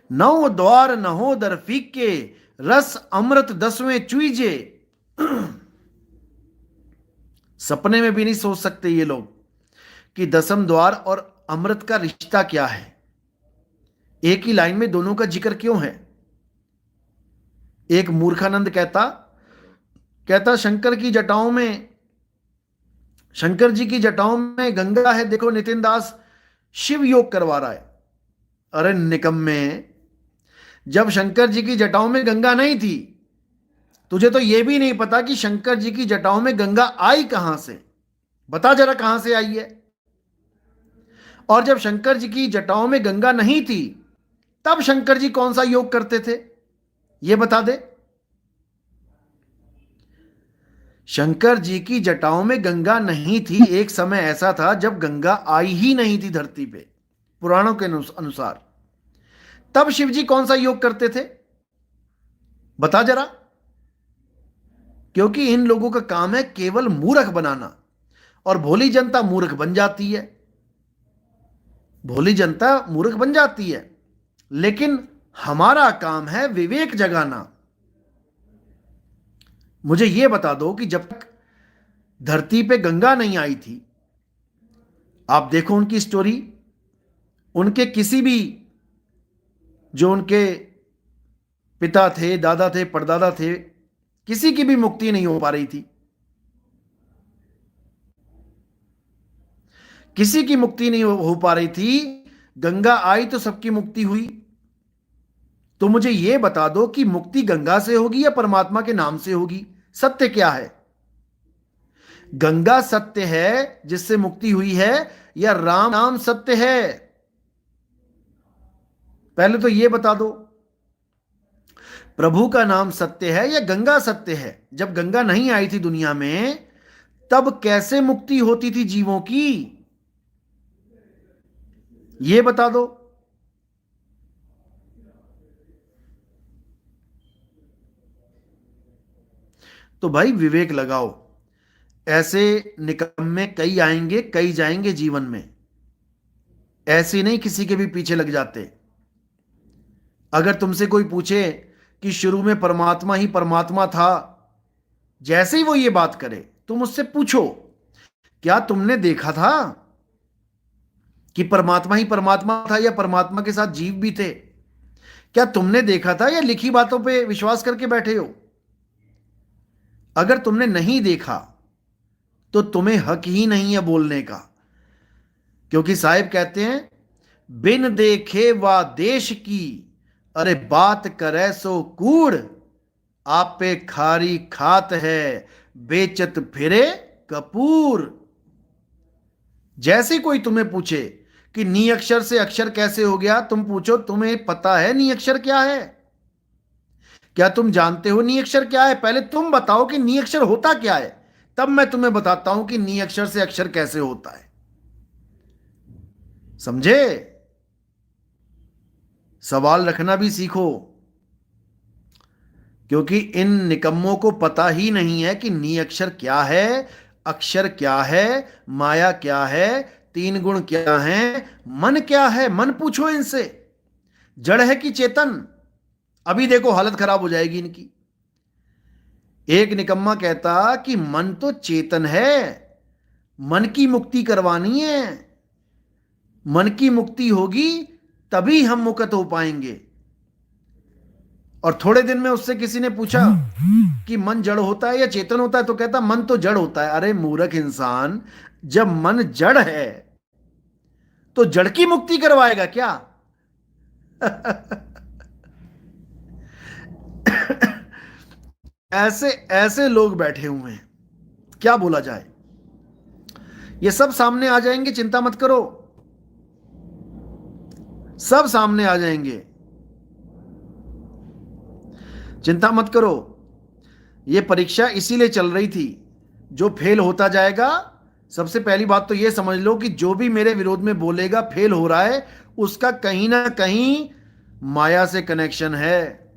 नौ द्वार नहो दर फीके, रस अमृत दसवें चुईजे। सपने में भी नहीं सोच सकते ये लोग कि दसम द्वार और अमृत का रिश्ता क्या है। एक ही लाइन में दोनों का जिक्र क्यों है? एक मूर्खानंद कहता कहता शंकर की जटाओं में, शंकर जी की जटाओं में गंगा है, देखो नितिन दास शिव योग करवा रहा है। अरे निकम्मे, जब शंकर जी की जटाओं में गंगा नहीं थी, तुझे तो यह भी नहीं पता कि शंकर जी की जटाओं में गंगा आई कहां से। बता जरा कहां से आई है। और जब शंकर जी की जटाओं में गंगा नहीं थी, तब शंकर जी कौन सा योग करते थे, यह बता दे। शंकर जी की जटाओं में गंगा नहीं थी। एक समय ऐसा था जब गंगा आई ही नहीं थी धरती पे, पुराणों के अनुसार। तब शिव जी कौन सा योग करते थे, बता जरा। क्योंकि इन लोगों का काम है केवल मूर्ख बनाना, और भोली जनता मूर्ख बन जाती है। भोली जनता मूर्ख बन जाती है, लेकिन हमारा काम है विवेक जगाना। मुझे यह बता दो कि जब तक धरती पे गंगा नहीं आई थी, आप देखो उनकी स्टोरी, उनके किसी भी जो उनके पिता थे, दादा थे, परदादा थे, किसी की भी मुक्ति नहीं हो पा रही थी। किसी की मुक्ति नहीं हो पा रही थी। गंगा आई तो सबकी मुक्ति हुई। तो मुझे यह बता दो कि मुक्ति गंगा से होगी या परमात्मा के नाम से होगी? सत्य क्या है? गंगा सत्य है जिससे मुक्ति हुई है, या राम नाम सत्य है? पहले तो यह बता दो, प्रभु का नाम सत्य है या गंगा सत्य है? जब गंगा नहीं आई थी दुनिया में, तब कैसे मुक्ति होती थी जीवों की, यह बता दो। तो भाई विवेक लगाओ। ऐसे निकम्मे कई आएंगे कई जाएंगे जीवन में। ऐसे नहीं किसी के भी पीछे लग जाते। अगर तुमसे कोई पूछे कि शुरू में परमात्मा ही परमात्मा था, जैसे ही वो ये बात करे, तुम उससे पूछो क्या तुमने देखा था कि परमात्मा ही परमात्मा था, या परमात्मा के साथ जीव भी थे? क्या तुमने देखा था, या लिखी बातों पे विश्वास करके बैठे हो? अगर तुमने नहीं देखा तो तुम्हें हक ही नहीं है बोलने का। क्योंकि साहिब कहते हैं, बिन देखे वा देश की, अरे बात करे सो कूड़, आप पे खारी खात है, बेचत फिरे कपूर। जैसे कोई तुम्हें पूछे कि नी अक्षर से अक्षर कैसे हो गया, तुम पूछो तुम्हें पता है नी अक्षर क्या है? क्या तुम जानते हो नी अक्षर क्या है? पहले तुम बताओ कि नी अक्षर होता क्या है, तब मैं तुम्हें बताता हूं कि नी अक्षर से अक्षर कैसे होता है। समझे? सवाल रखना भी सीखो, क्योंकि इन निकम्मों को पता ही नहीं है कि नी अक्षर क्या है, अक्षर क्या है, माया क्या है, तीन गुण क्या है, मन क्या है। मन पूछो इनसे, जड़ है कि चेतन? अभी देखो हालत खराब हो जाएगी इनकी। एक निकम्मा कहता कि मन तो चेतन है, मन की मुक्ति करवानी है, मन की मुक्ति होगी तभी हम मुक्त हो पाएंगे। और थोड़े दिन में उससे किसी ने पूछा कि मन जड़ होता है या चेतन होता है, तो कहता मन तो जड़ होता है। अरे मूर्ख इंसान, जब मन जड़ है तो जड़ की मुक्ति करवाएगा क्या? ऐसे ऐसे लोग बैठे हुए हैं, क्या बोला जाए। ये सब सामने आ जाएंगे, चिंता मत करो, सब सामने आ जाएंगे, चिंता मत करो। ये परीक्षा इसीलिए चल रही थी। जो फेल होता जाएगा, सबसे पहली बात तो ये समझ लो कि जो भी मेरे विरोध में बोलेगा फेल हो रहा है, उसका कहीं ना कहीं माया से कनेक्शन है।